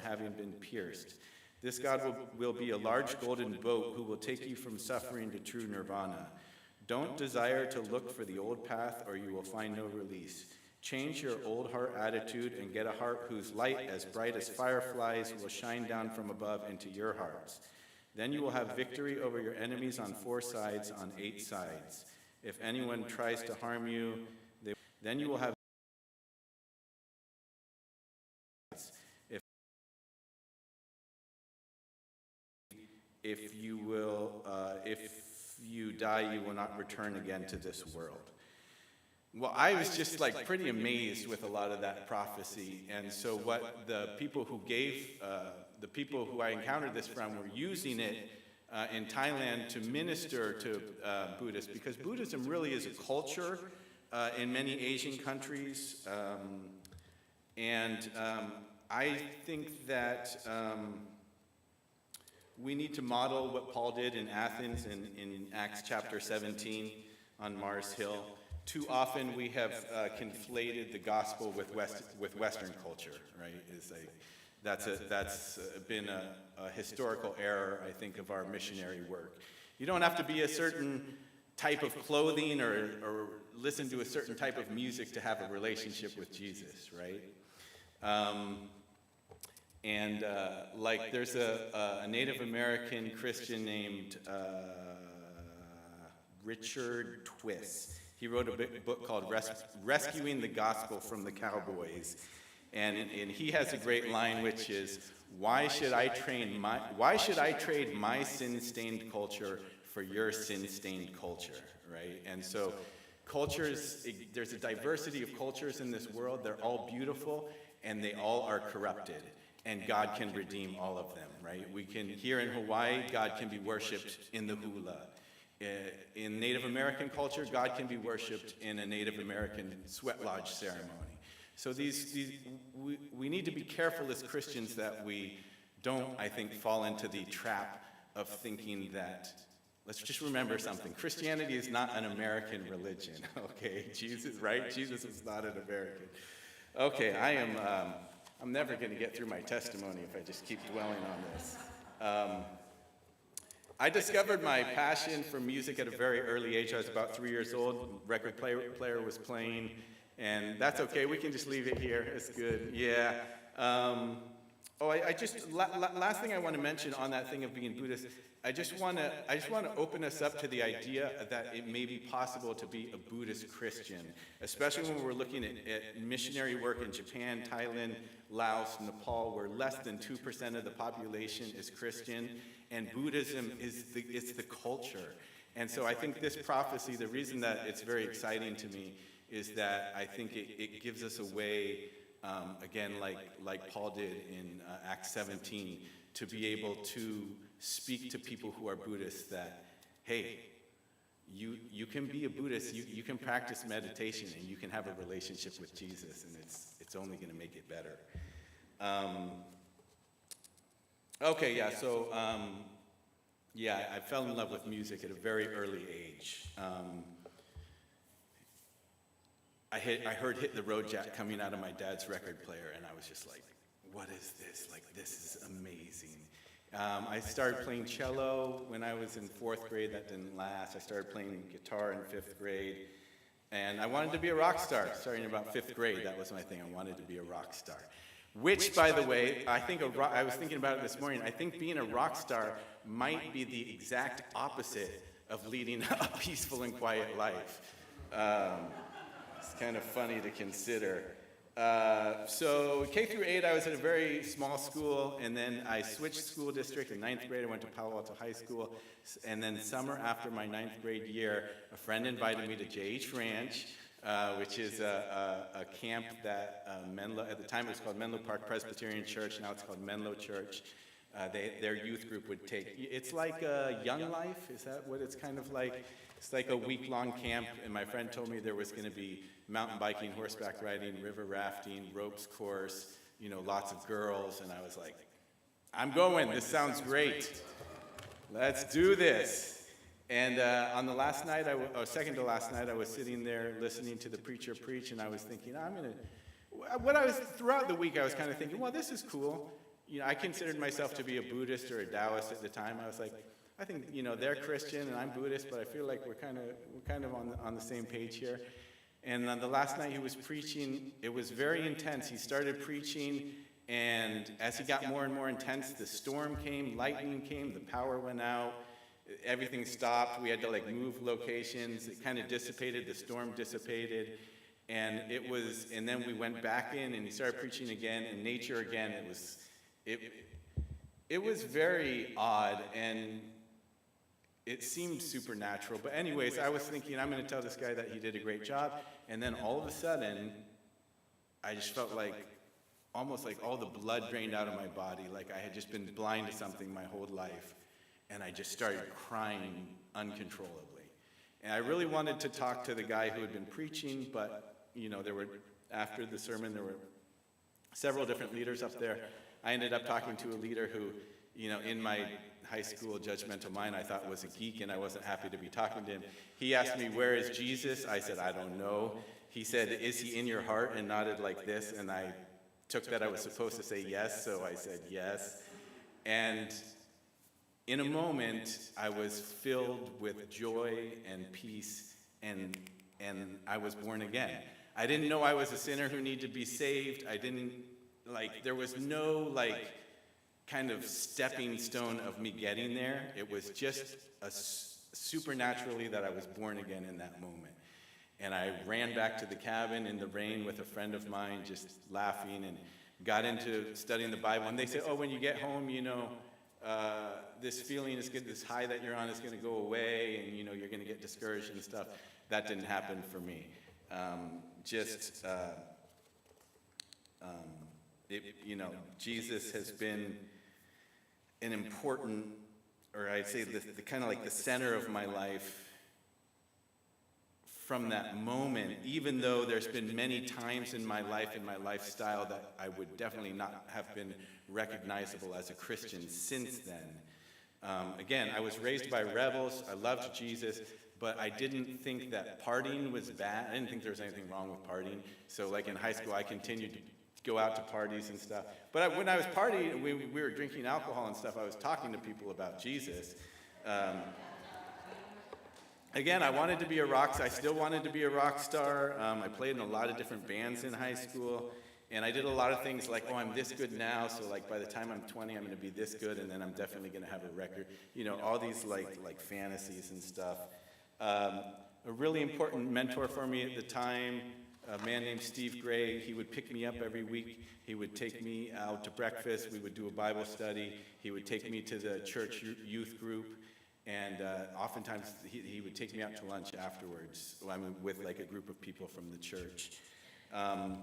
having been pierced. This God will be a large golden boat who will take you from suffering to true nirvana. Don't desire to look for the old path, or you will find no release. Change your old heart attitude and get a heart whose light, as bright as fireflies, will shine down from above into your hearts. Then you will have victory over your enemies on 4 sides, on 8 sides. If anyone tries to harm you, then you will have if you die, you will not return again to this world. Well, I was just like pretty amazed with a lot of that prophecy. And so what the people who I encountered this from were using it in Thailand to minister to Buddhists, because Buddhism really is a culture in many Asian countries. I think that we need to model what Paul did in Athens in Acts chapter 17 on Mars Hill. Too often we have conflated the gospel with Western culture, right? That's been a historical error, I think, of our missionary work. You don't have to be a certain type of clothing or listen to a certain type of music to have a relationship with Jesus, right? There's a Native American Christian named Richard Twiss. He wrote a book called Rescuing the Gospel from the Cowboys. And he has a great line, which is, why should I trade my sin-stained culture for your sin-stained culture, right? And so cultures, there's a diversity of cultures in this world. They're all beautiful, and they all are corrupted. And God can redeem all of them, right? We can, here in Hawaii, God can be worshipped in the hula. In Native American culture, God can be worshipped in a Native American sweat lodge ceremony. So we need to be careful as Christians that we don't, I think, fall into the trap of thinking that, let's just remember something, Christianity is not an American religion, okay? Jesus, right? Jesus is not an American. Okay, I'm never going to get through my testimony if I just keep dwelling on this. I discovered my passion for music at a very early age. I was about 3 years old. Record player was playing, and that's okay. We can just leave it here. It's good. Yeah. Last thing I want to mention on that thing of being Buddhist, I just want to open us up to the idea that it may be possible to be a Buddhist Christian, especially when we're looking at missionary work in Japan, Thailand, Laos, Nepal, where less than 2% of the population is Christian, and Buddhism is the culture. And so I think this prophecy, the reason that it's very exciting to me is that I think it gives us a way, again, like Paul did in Acts 17, to be able to speak to people who are Buddhists that, hey, you can be a Buddhist, you can practice meditation, and you can have a relationship with Jesus, and it's only going to make it better. I fell in love with music at a very early age. I heard Hit the Road Jack coming out of my dad's record player, and I was just like, what is this? Like, this is amazing. I started playing cello when I was in 4th grade. That didn't last. I started playing guitar in 5th grade. And I wanted to be a rock star. Starting in about 5th grade, that was my thing. I wanted to be a rock star. Which, by the way, I was thinking about it this morning. I think being a rock star might be the exact opposite of leading a peaceful and quiet life. It's kind of funny to consider. So K through 8, I was at a very small school, and then I switched school district. In 9th grade, I went to Palo Alto High School, and then summer after my 9th grade year, a friend invited me to J.H. Ranch, which is a camp that Menlo, at the time it was called Menlo Park Presbyterian Church, now it's called Menlo Church. Their youth group would take, it's like a Young Life, is that what it's kind of like? It's like a week-long camp, and my friend told me there was going to be mountain biking, horseback riding, river rafting, ropes course, lots of girls, and I was like, I'm going, this sounds great. Let's do this. And on the last night, second to last night, I was sitting there listening to the preacher preach, and I was thinking, throughout the week, I was kind of thinking, well, this is cool. I considered myself to be a Buddhist or a Taoist at the time. I was like, I think, they're Christian and I'm Buddhist, but I feel like we're kind of on the same page here. And on the last night he was preaching, it was very intense. He started preaching, and as he got more and more intense, the storm came, lightning came, the power went out, everything stopped. We had to move locations. It kind of dissipated, the storm dissipated. And then we went back in and he started preaching again, and nature again. It was very odd, and it seemed supernatural. But anyways, I was thinking, I'm going to tell this guy that he did a great job. And then all of a sudden, I just felt almost like all the blood drained out of my body, like I had just been blind to something my whole life. And I just started crying uncontrollably. And I really wanted to talk to the guy who had been preaching, but after the sermon, there were several different leaders up there. I ended up talking to a leader who, in my high school judgmental mind, I thought was a geek, and I wasn't happy to be talking to him. He asked me, "Where is Jesus?" I said, "I don't know." He said, "Is he in your heart?" and nodded like this, and I took that I was supposed to say yes, so I said yes. And in a moment, I was filled with joy and peace, and I was born again. I didn't know I was a sinner who needed to be saved. I didn't, there was no, kind of stepping stone of me getting there. It was just supernaturally that I was born again in that moment. And I ran back to the cabin in the rain with a friend of mine, just laughing, and got into studying the Bible. And they said, "Oh, when you get home, this feeling is good, this high that you're on is going to go away, and you're going to get discouraged and stuff." That didn't happen for me. Jesus has been an important, or I'd say the kind of the center of my life from that moment, even though there's been many times in my life and my lifestyle that I would definitely not have been recognizable as a Christian since then. Again, I was raised by rebels. I loved Jesus, but I didn't think that partying was bad. I didn't think there was anything wrong with partying. So in high school, I continued to go out to parties and stuff. But when I was partying, we were drinking alcohol and stuff, I was talking to people about Jesus. Again, I wanted to be a rock star. I still wanted to be a rock star. I played in a lot of different bands in high school. And I did a lot of things I'm this good now, so by the time I'm 20, I'm going to be this good, and then I'm definitely going to have a record. All these fantasies and stuff. A really important mentor for me at the time, a man named Steve Gray. He would pick me up every week. He would take me out to breakfast. We would do a Bible study. He would take me to the church youth group. And oftentimes he would take me out to lunch afterwards. With a group of people from the church. I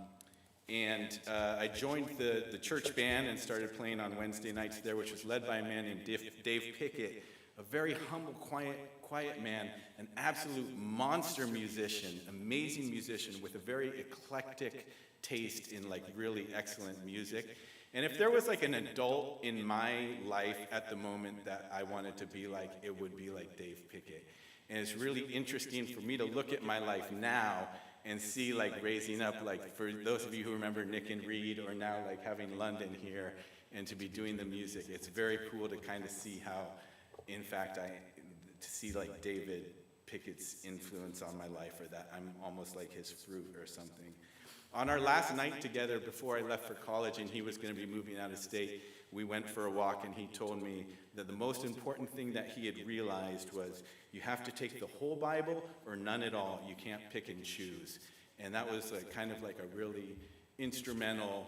joined the church band and started playing on Wednesday nights there, which was led by a man named Dave Pickett, a very humble, quiet man, an absolute monster musician, amazing musician with a very eclectic taste in really excellent music. And if there was an adult in my life at the moment that I wanted to be like, it would be Dave Pickett. And it's really interesting for me to look at my life now and see raising up, for those of you who remember Nick and Reed, or now having London here and to be doing the music. It's very cool to kind of see how, in fact, to see David Pickett's influence on my life, or that I'm almost his fruit or something. On our last night together before I left for college and he was going to be moving out of state, we went for a walk, and he told me that the most important thing that he had realized was you have to take the whole Bible or none at all. You can't pick and choose. And that was kind of a really instrumental,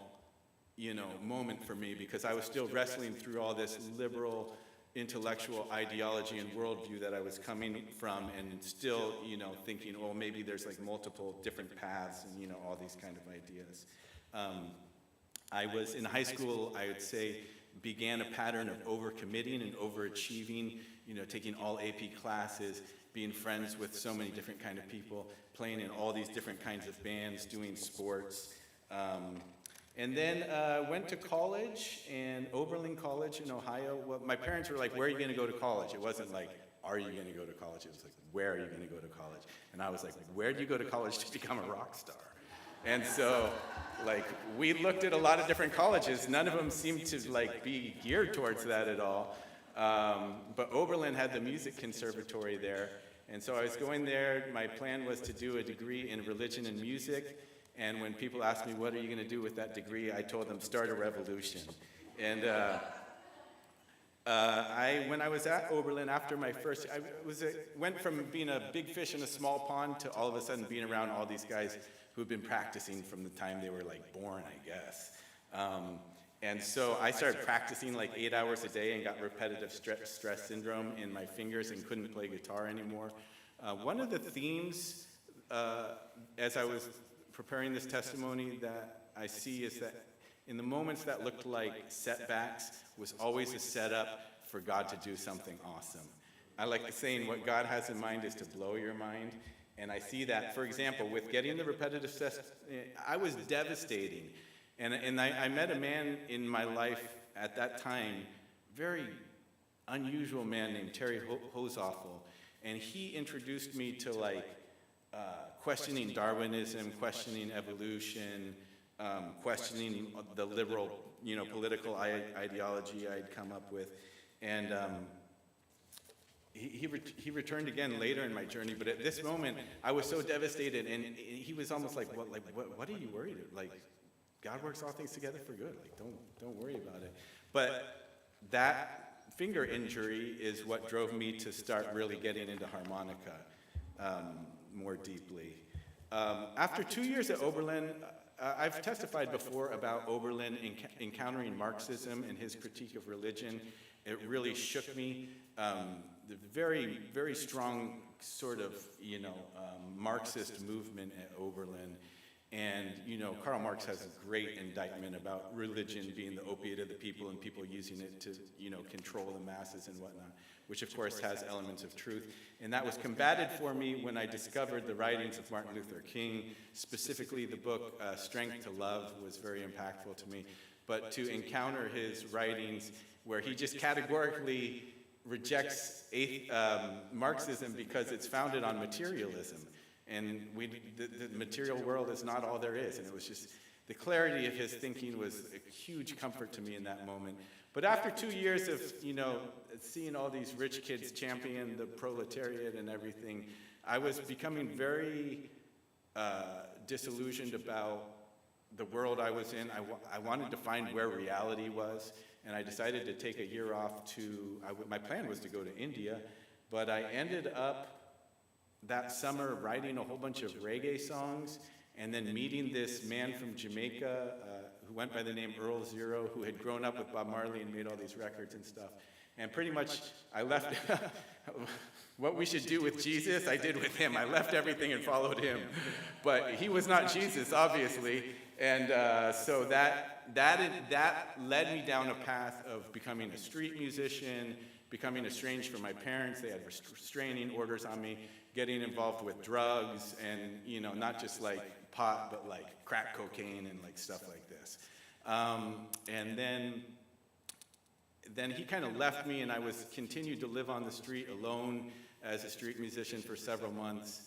moment for me, because I was still wrestling through all this liberal intellectual ideology and worldview that I was coming from, and still, thinking, oh, maybe there's multiple different paths and, all these kind of ideas. I was in high school, I would say, began a pattern of overcommitting and overachieving, taking all AP classes, being friends with so many different kind of people, playing in all these different kinds of bands, doing sports. And then went to college, and Oberlin College in Ohio. Well, my parents were like, where are you going to go to college? It wasn't are you going to go to college? It was where are you going to go to college? And I was like, where do you go to college to become a rock star? And so, like, we looked at a lot of different colleges. None of them seemed to, like, be geared towards that at all. But Oberlin had the music conservatory there. And so I was going there. My plan was to do a degree in religion and music. And when people asked me, what are you going to do with that degree? I told them, start a revolution. And when I was at Oberlin after my first, went from being a big fish in a small pond to all of a sudden being around all these guys who've been practicing from the time they were like born, I guess. And so I started practicing like 8 hours a day and got repetitive stress syndrome in my fingers and couldn't play guitar anymore. One of the themes as I was preparing this testimony that I see is that in the moments that looked like setbacks was always a setup for God to do something awesome. I like the saying, what God has in mind is to blow your mind. And I see that, for example, with getting the repetitive stress, I was devastating. And I met a man in my life at that time, very unusual man named Terry Hosoffel. And he introduced me to like questioning Darwinism, questioning evolution, questioning the liberal, political ideology I'd come up with. And he returned again later in my journey, but at this moment, I was so devastated, and he was almost like, what are you worried about? Like, God works all things together for good. Like, don't worry about it. But that finger injury is what drove me to start really getting into harmonica more deeply. After 2 years at Oberlin, I've testified before about Oberlin encountering Marxism and his critique of religion. It really shook me. The very, very strong sort of, Marxist movement at Oberlin. And, Karl Marx has a great indictment about religion being the opiate of the people and people using it to, control the masses and whatnot, which of course has elements of truth. And that was combated for me when I discovered the writings of Martin Luther King. Specifically, the book Strength to Love was very impactful to me. But to encounter his writings where he just categorically rejects Marxism because it's founded on materialism. And the material world is not all there is. And it was just, the clarity of his thinking was a huge comfort to me in that moment. But after 2 years of, seeing all these rich kids champion the proletariat and everything, I was becoming very disillusioned about the world I was in. I wanted to find where reality was. And I decided to take a year off my plan was to go to India, but I ended up that summer writing a whole bunch of reggae songs and then meeting this man from Jamaica who went by the name Earl Zero, who had grown up with Bob Marley and made all these records and stuff. And pretty much I left what we should do with Jesus, I did with him. I left everything and followed him. But he was not Jesus, obviously. And so that led me down a path of becoming a street musician, becoming estranged from my parents. They had restraining orders on me, getting involved with drugs and, not just like pot, but like crack cocaine and like stuff like this. And then he kind of left me, and I continued to live on the street alone as a street musician for several months.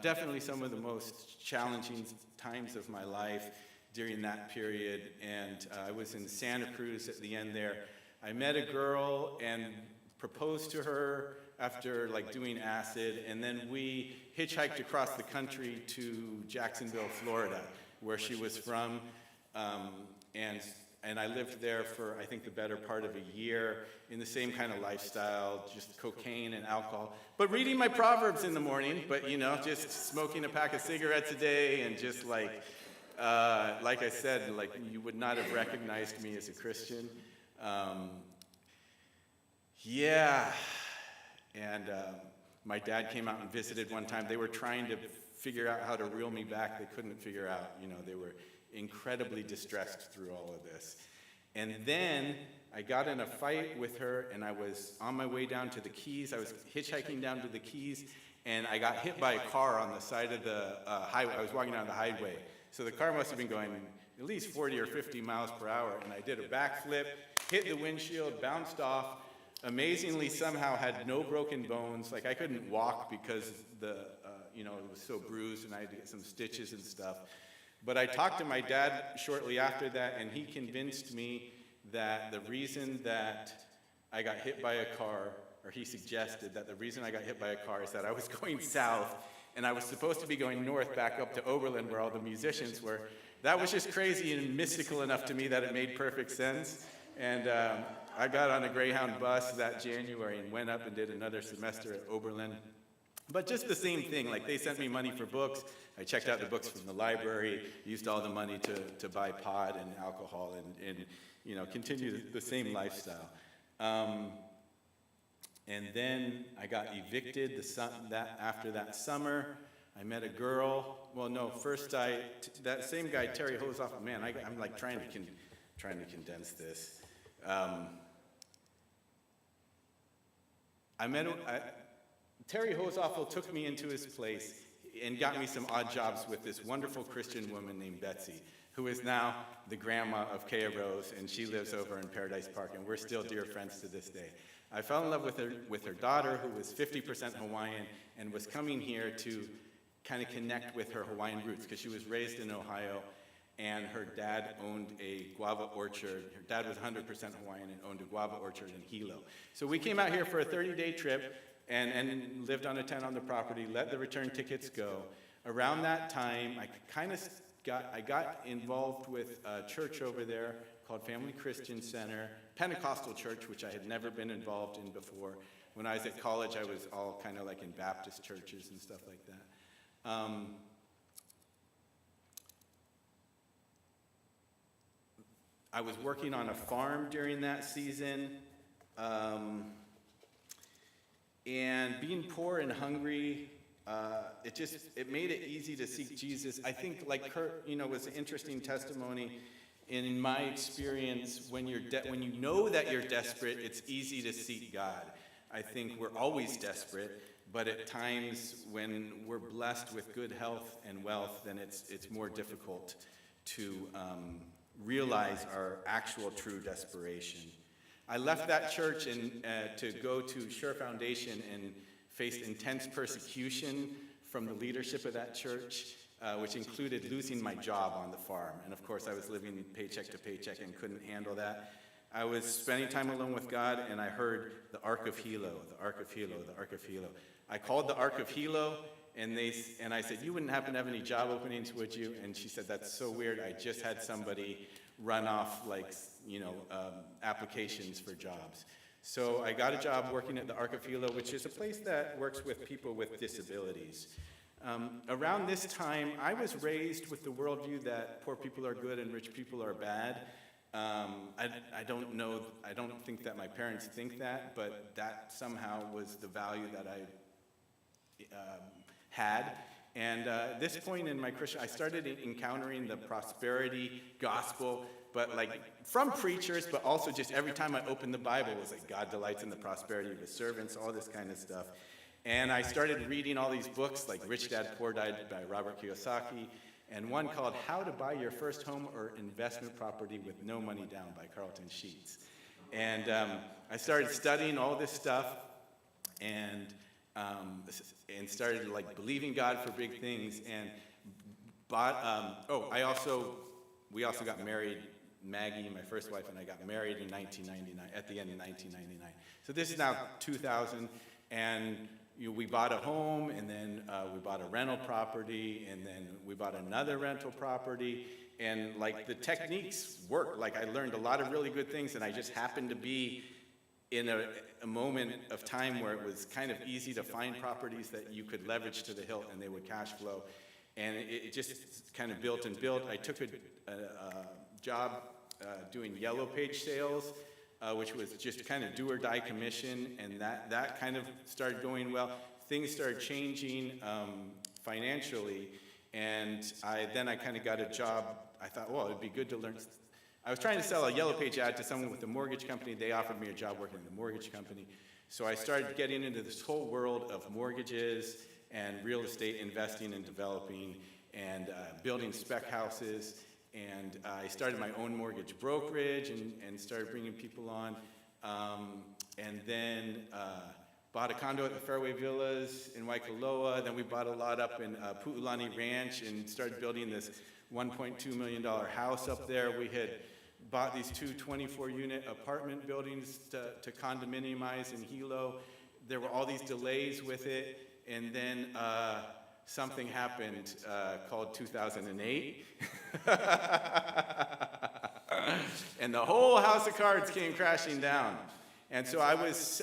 Definitely some of the most challenging times of my life during that period. And I was in Santa Cruz at the end there. I met a girl and proposed to her after like doing acid, and then we hitchhiked across the country to Jacksonville, Florida, where she was from. And I lived there for, I think, the better part of a year in the same kind of lifestyle, just cocaine and alcohol. But reading my Proverbs in the morning, but, just smoking a pack of cigarettes a day and just like I said, like you would not have recognized me as a Christian. And my dad came out and visited one time. They were trying to figure out how to reel me back. They couldn't figure out, they were incredibly distressed through all of this. And then I got in a fight with her, and I was on my way down to the Keys. I was hitchhiking down to the Keys, and I got hit by a car on the side of the highway. I was walking down the highway. So the car must have been going at least 40 or 50 miles per hour, and I did a backflip, hit the windshield, bounced off. Amazingly, somehow had no broken bones. Like I couldn't walk because it was so bruised, and I had to get some stitches and stuff. But I talked to my dad shortly after that, and he convinced me that the reason that I got hit by a car, or he suggested that the reason I got hit by a car is that I was going south, and I was supposed to be going north back up to Oberlin where all the musicians were. That was just crazy and mystical enough to me that it made perfect sense. And I got on a Greyhound bus that January and went up and did another semester at Oberlin. But just the same thing, like they sent me money for books. I checked out the books from the library, used all the money to buy pot and alcohol and you know, continue the same lifestyle. And then I got evicted after that summer. I met a girl. Well, no, first that same guy, Terry Hosoff, man, I'm like trying to condense this. Terry Hosoffel took me into his place and got me some odd jobs with this wonderful Christian woman named Betsy, who is now the grandma of Kea Rose, and she lives over in Paradise Park, and we're still dear friends to this day. I fell in love with her daughter, who was 50% Hawaiian, and was coming here to kind of connect with her Hawaiian roots, because she was raised in Ohio, and her dad owned a guava orchard. Her dad was 100% Hawaiian and owned a guava orchard in Hilo. So we came out here for a 30-day trip and lived on a tent on the property, let the return tickets go. Around that time, I got involved with a church over there called Family Christian Center, Pentecostal church, which I had never been involved in before. When I was at college, I was all kind of like in Baptist churches and stuff like that. I was working on a farm during that season, and being poor and hungry, it made it easy to seek Jesus. I think, like Kurt, was an interesting testimony. In my experience, when you know that you're desperate, it's easy to seek God. I think we're always desperate, but at times when we're blessed with good health and wealth, then it's more difficult to realize our actual true desperation. I left that church to go to Sure Foundation and faced intense persecution from the leadership of that church, which included losing my job on the farm. And of course, I was living paycheck to paycheck and couldn't handle that. I was spending time alone with God, and I heard the Ark of Hilo, the Ark of Hilo, the Ark of Hilo. I called the Ark of Hilo, and I said, "You wouldn't happen to have any job openings, would you?" And she said, "That's so weird. I just had somebody run off applications for jobs." So I got a job working at the Ark of Hilo, which is a place that works with people with disabilities. Around this time, I was raised with the worldview that poor people are good and rich people are bad. I don't know, I don't think that my parents think that, but that somehow was the value that I had. And at this point in my Christian, I started encountering the prosperity gospel, but from preachers, but also just every time I opened the Bible, it was like God delights in the prosperity of his servants, all this kind of stuff. And I started reading all these books like Rich Dad, Poor Dad by Robert Kiyosaki, and one called How to Buy Your First Home or Investment Property with No Money Down by Carlton Sheets. And I started studying all this stuff and started believing God for big things, and we also got married. Maggie, my first wife, and I got married in 1999, at the end of 1999. So this is now 2000, and we bought a home, and then we bought a rental property, and then we bought another rental property, and the techniques work. I learned a lot of really good things, and I just happened to be in a moment of time where it was kind of easy to find properties that you could leverage to the hilt, and they would cash flow, and it just kind of built and built. I took a job doing yellow page sales, which was just kind of do or die commission, and that kind of started going well. Things started changing financially, and then I kind of got a job. I thought, well, it'd be good to learn. I was trying to sell a yellow page ad to someone with a mortgage company. They offered me a job working in the mortgage company. So I started getting into this whole world of mortgages and real estate investing and developing and building spec houses. And I started my own mortgage brokerage and started bringing people on. And then bought a condo at the Fairway Villas in Waikoloa. Then we bought a lot up in Pu'ulani Ranch and started building this $1.2 million house up there. We had bought these two 24-unit apartment buildings to condominiumize in Hilo. There were all these delays with it, and then something happened called 2008. And the whole house of cards came crashing down. And so I was,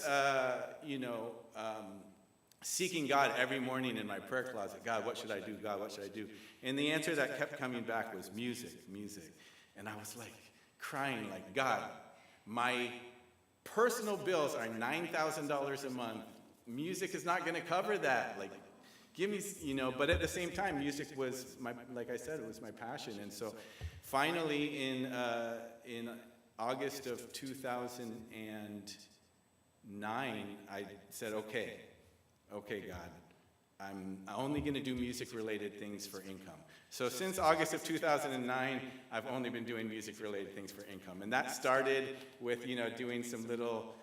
seeking God every morning in my prayer closet. God, what should I do? God, what should I do? And the answer that kept coming back was music. And I was like crying like, God, my personal bills are $9,000 a month. Music is not going to cover that. Like, give me, but at the same time, music was like I said, it was my passion. And so finally in August of 2009, I said, okay, God, I'm only going to do music-related things for income. So since August of 2009, I've only been doing music-related things for income. And that started with, doing some little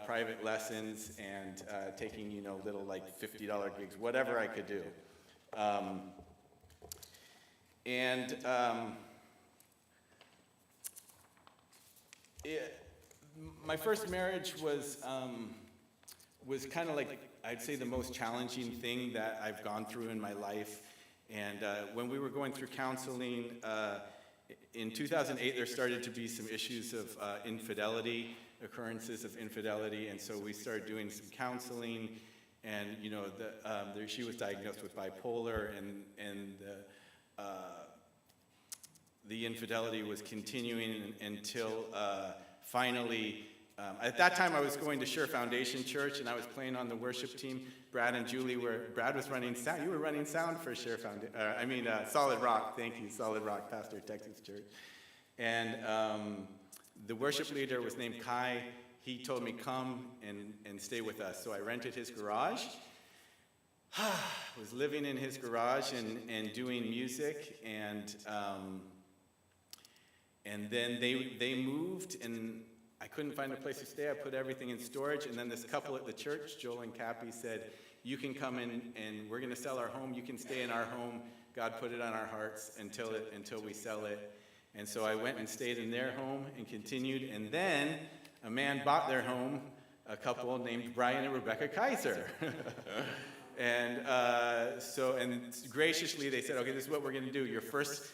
private lessons and taking, little like $50 gigs, whatever I could do. My first marriage was kind of like, I'd say, the most challenging thing that I've gone through in my life. And when we were going through counseling, in 2008, there started to be some issues of infidelity, occurrences of infidelity, and so we started doing some counseling. And she was diagnosed with bipolar, and the infidelity was continuing until finally. At that time, I was going to Sure Foundation Church, and I was playing on the worship team. Brad and Julie Brad was running sound. You were running sound for Sure Foundation. Solid Rock. Thank you, Solid Rock, pastor of Texas Church. And the worship leader was named Kai. He told me, come and stay with us. So I rented his garage. Was living in his garage and doing music. And then they moved, and I couldn't find a place to stay. I put everything in storage, and then this couple at the church, Joel and Cappy, said, you can come in and we're going to sell our home. You can stay in our home. God put it on our hearts until we sell it. And so I went and stayed in their home and continued. And then a man bought their home, a couple named Brian and Rebecca Kaiser. And graciously they said, okay, this is what we're going to do. Your first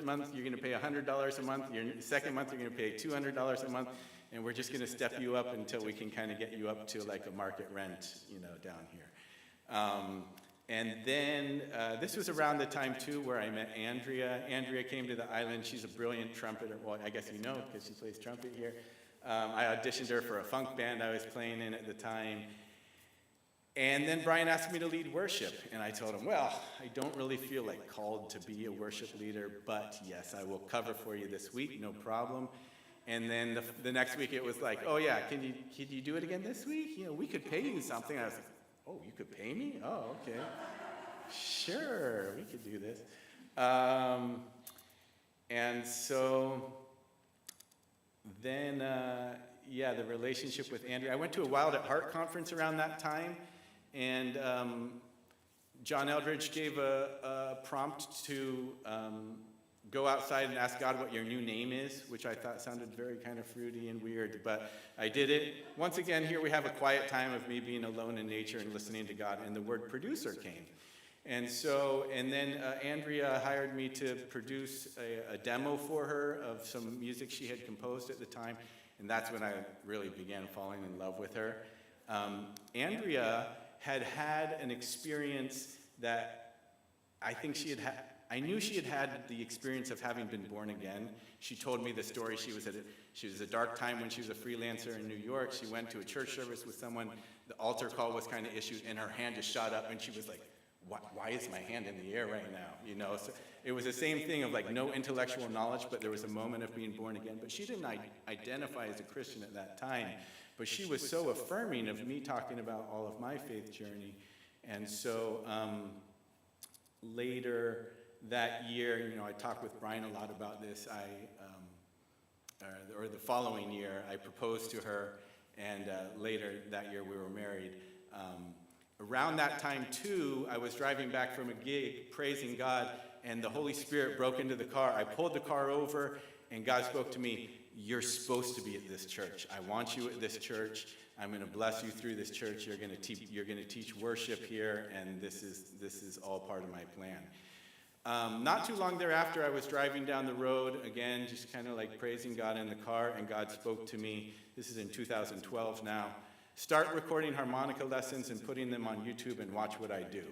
month, you're going to pay $100 a month. Your second month, you're going to pay $200 a month. And we're just going to step you up until we can kind of get you up to like a market rent, down here. And then this was around the time, too, where I met Andrea. Andrea came to the island. She's a brilliant trumpeter. Well, I guess you know, because she plays trumpet here. I auditioned her for a funk band I was playing in at the time. And then Brian asked me to lead worship. And I told him, well, I don't really feel like called to be a worship leader, but yes, I will cover for you this week, no problem. And then the next week it was like, oh yeah, can you do it again this week? We could pay you something. I was like, oh, you could pay me? Oh, okay. Sure, we could do this. And so then, the relationship with Andrea. I went to a Wild at Heart conference around that time, and John Eldridge gave a prompt to go outside and ask God what your new name is, which I thought sounded very kind of fruity and weird, but I did it. Once again, here we have a quiet time of me being alone in nature and listening to God, and the word producer came. And then Andrea hired me to produce a demo for her of some music she had composed at the time, and that's when I really began falling in love with her. Andrea had an experience that I think she had had. I knew she had had the experience of having been born again. She told me the story. She was at a dark time when she was a freelancer in New York. She went to a church service with someone. The altar call was kind of issued, and her hand just shot up, and she was like, why is my hand in the air right now? So it was the same thing of like no intellectual knowledge, but there was a moment of being born again. But she didn't identify as a Christian at that time. But she was so affirming of me talking about all of my faith journey. And so later that year, I talked with Brian a lot about this. Or the following year, I proposed to her, and later that year we were married. Around that time, too, I was driving back from a gig, praising God, and the Holy Spirit broke into the car. I pulled the car over, and God spoke to me, you're supposed to be at this church. I want you at this church. I'm going to bless you through this church. You're going to teach worship here, and this is all part of my plan. Not too long thereafter, I was driving down the road, again, just kind of like praising God in the car, and God spoke to me. This is in 2012 now. Start recording harmonica lessons and putting them on YouTube and watch what I do.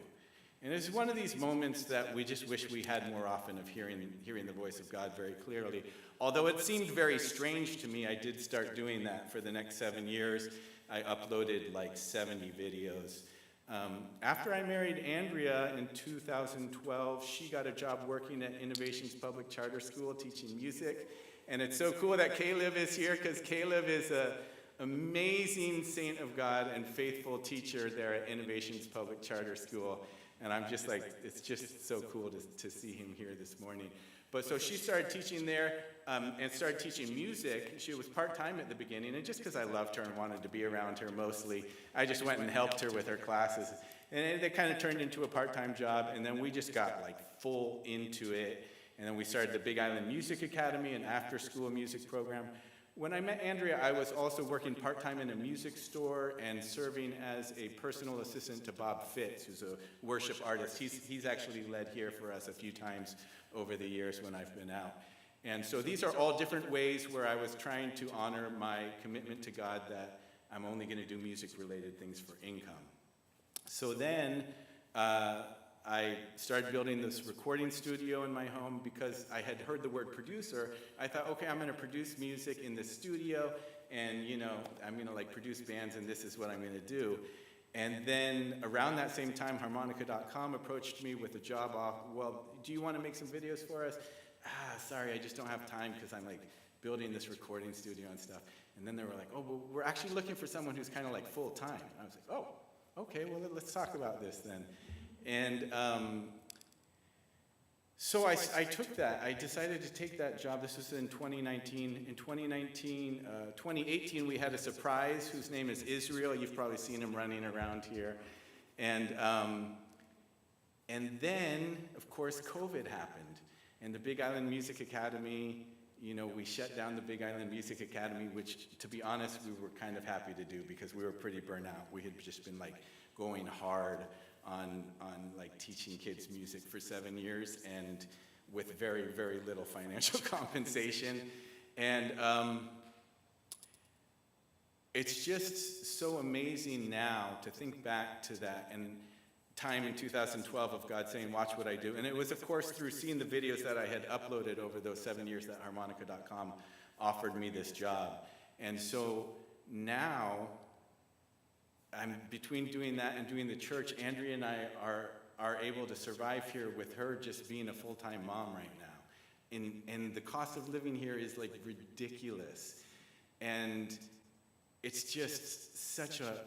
And it's one of these moments that we just wish we had more often of hearing the voice of God very clearly. Although it seemed very strange to me, I did start doing that for the next 7 years. I uploaded like 70 videos. After I married Andrea in 2012, she got a job working at Innovations Public Charter School teaching music. And it's so cool that Caleb is here, because Caleb is an amazing saint of God and faithful teacher there at Innovations Public Charter School. And I'm just like, it's just so cool to see him here this morning. But so she started teaching there and started teaching music. She was part-time at the beginning, and just because I loved her and wanted to be around her mostly, I just went and helped her with her classes. And it kind of turned into a part-time job, and then we just got like full into it. And then we started the Big Island Music Academy, an after-school music program. When I met Andrea, I was also working part-time in a music store and serving as a personal assistant to Bob Fitz, who's a worship artist. He's actually led here for us a few times over the years when I've been out. And so these are all different ways where I was trying to honor my commitment to God that I'm only going to do music-related things for income. So then I started building this recording studio in my home because I had heard the word producer. I thought, okay, I'm going to produce music in the studio, and I'm going to like produce bands, and this is what I'm going to do. And then around that same time, harmonica.com approached me with a job off. Well, do you want to make some videos for us? Sorry, I just don't have time because I'm like building this recording studio and stuff. And then they were like, oh, well, we're actually looking for someone who's kind of like full time. I was like, oh, okay, well, let's talk about this then. And so I took that. I decided to take that job. This was in 2019. In 2018, we had a surprise whose name is Israel. You've probably seen him running around here. And then, of course, COVID happened. And the Big Island Music Academy, we shut down the Big Island Music Academy, which, to be honest, we were kind of happy to do because we were pretty burnt out. We had just been like going hard on like teaching kids music for 7 years and with very, very little financial compensation. And it's just so amazing now to think back to that and time in 2012 of God saying, watch what I do. And it was, of course, through seeing the videos that I had uploaded over those 7 years that harmonica.com offered me this job. And so now, I'm between doing that and doing the church, Andrea and I are able to survive here with her just being a full-time mom right now. And the cost of living here is like ridiculous. And it's just such a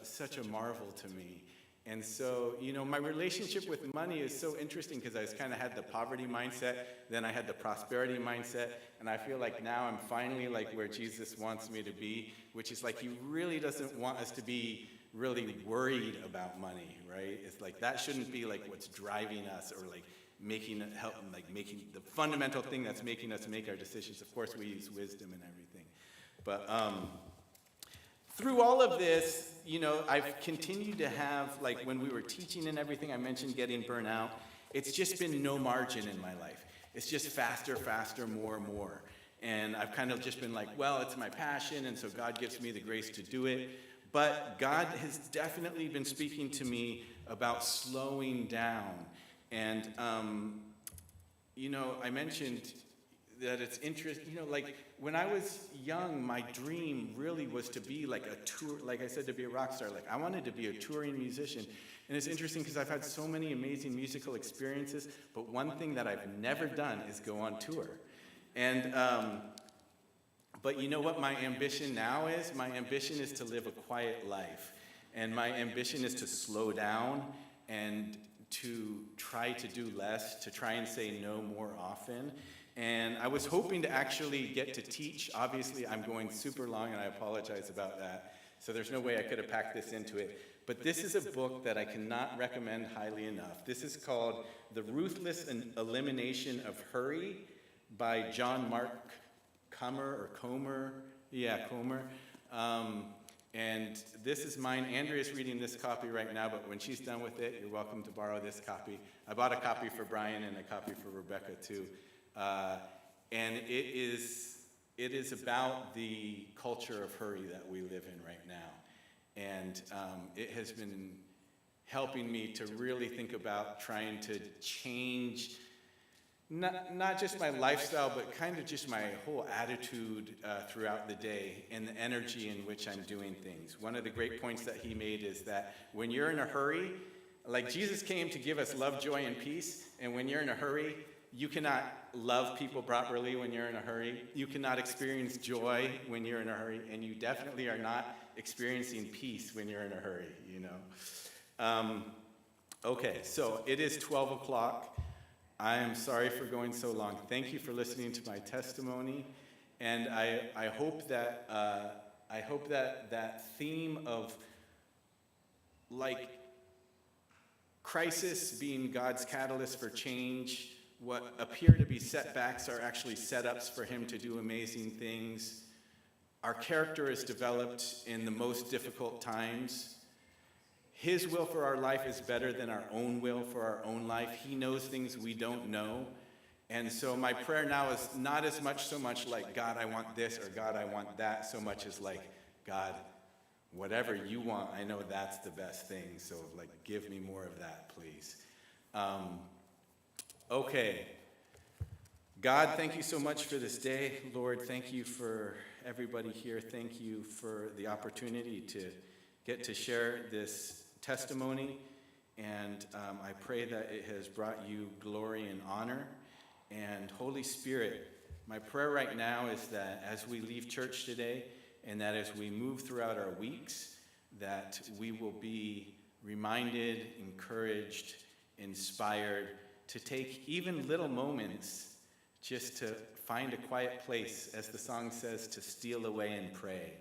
marvel to me. And so, my relationship with money is so interesting because I kind of had the poverty mindset, then I had the prosperity mindset, and I feel like now I'm finally like where Jesus wants me to be, which is like he really doesn't want us to be really worried about money, right? It's like that shouldn't be like what's driving us or like making the fundamental thing that's making us make our decisions. Of course, we use wisdom and everything. But through all of this, I've continued to have, like when we were teaching and everything, I mentioned getting burnt out. It's just been no margin in my life. It's just faster, more. And I've kind of just been like, well, it's my passion, and so God gives me the grace to do it. But God has definitely been speaking to me about slowing down. And, I mentioned that it's interesting, like when I was young, my dream really was to be like a tour, like I said, to be a rock star. Like I wanted to be a touring musician. And it's interesting because I've had so many amazing musical experiences, but one thing that I've never done is go on tour. And, but you know what my ambition now is? My ambition is to live a quiet life. And my ambition is to slow down and to try to do less, to try and say no more often. And I was hoping to actually get to teach. Obviously, I'm going super long, and I apologize about that. So there's no way I could have packed this into it. But this is a book that I cannot recommend highly enough. This is called The Ruthless Elimination of Hurry by John Mark Comer. Yeah, Comer. And this is mine. Andrea's reading this copy right now, but when she's done with it, you're welcome to borrow this copy. I bought a copy for Brian and a copy for Rebecca too. And it is about the culture of hurry that we live in right now. And it has been helping me to really think about trying to change not just my lifestyle, but kind of just my whole attitude throughout the day and the energy in which I'm doing things. One of the great points that he made is that when you're in a hurry, like Jesus came to give us love, joy, and peace, and when you're in a hurry, you cannot love people properly when you're in a hurry. You cannot experience joy when you're in a hurry, and you definitely are not experiencing peace when you're in a hurry, you know. Okay, so it is 12 o'clock. I am sorry for going so long. Thank you for listening to my testimony, and I hope that that theme of like crisis being God's catalyst for change, what appear to be setbacks are actually setups for him to do amazing things. Our character is developed in the most difficult times. His will for our life is better than our own will for our own life. He knows things we don't know. And so my prayer now is not as much so much like, God, I want this, or God, I want that, so much as like, God, whatever you want, I know that's the best thing. So like, give me more of that, please. Okay. God, thank you so much for this day. Lord, thank you for everybody here. Thank you for the opportunity to get to share this testimony. And I pray that it has brought you glory and honor. And Holy Spirit, my prayer right now is that as we leave church today, and that as we move throughout our weeks, that we will be reminded, encouraged, inspired to take even little moments just to find a quiet place, as the song says, to steal away and pray,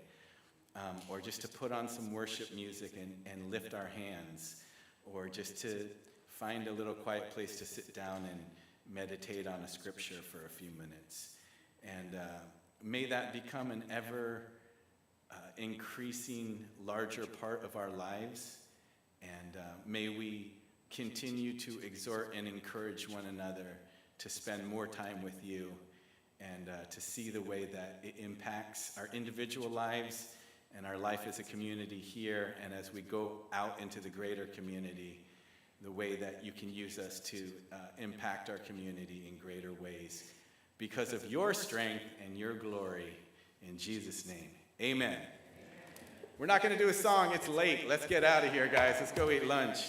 or just to put on some worship music and lift our hands, or just to find a little quiet place to sit down and meditate on a scripture for a few minutes. And may that become an ever increasing larger part of our lives, and may we continue to exhort and encourage one another to spend more time with you, and to see the way that it impacts our individual lives and our life as a community here, and as we go out into the greater community, the way that you can use us to impact our community in greater ways because of your strength and your glory. In Jesus' name, amen. We're not going to do a song. It's late. Let's get out of here, guys. Let's go eat lunch.